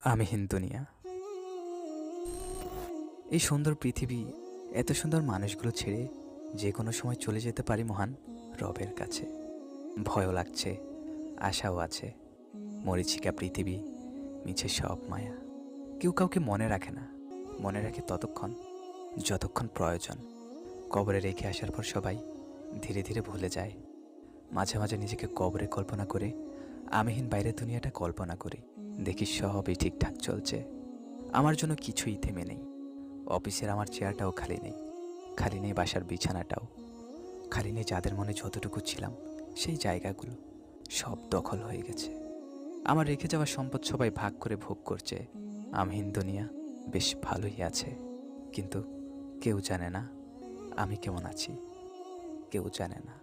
আমিহীন দুনিয়া। এই সুন্দর পৃথিবী, এত সুন্দর মানুষগুলো ছেড়ে যে কোনো সময় চলে যেতে পারি মহান রবের কাছে। ভয়ও লাগছে, আশাও আছে। মরীচিকা পৃথিবী, মিছে সব মায়া। কেউ কাউকে মনে রাখে না, মনে রাখে ততক্ষণ যতক্ষণ প্রয়োজন। কবরে রেখে আসার পর সবাই ধীরে ধীরে ভুলে যায়। মাঝে মাঝে নিজেকে কবরে কল্পনা করে আমিহীন বাইরের দুনিয়াটা কল্পনা করি। দেখি সবই ঠিকঠাক চলছে, আমার জন্য কিছুই থেমে নেই। অফিসের আমার চেয়ারটাও খালি নেই, খালি নেই বাসার বিছানাটাও, খালি নেই যাদের মনে যতটুকু ছিলাম সেই জায়গাগুলো সব দখল হয়ে গেছে। আমার রেখে যাওয়া সম্পদ সবাই ভাগ করে ভোগ করছে। আমিহীন দুনিয়া বেশ ভালোই আছে, কিন্তু কেউ জানে না আমি কেমন আছি, কেউ জানে না।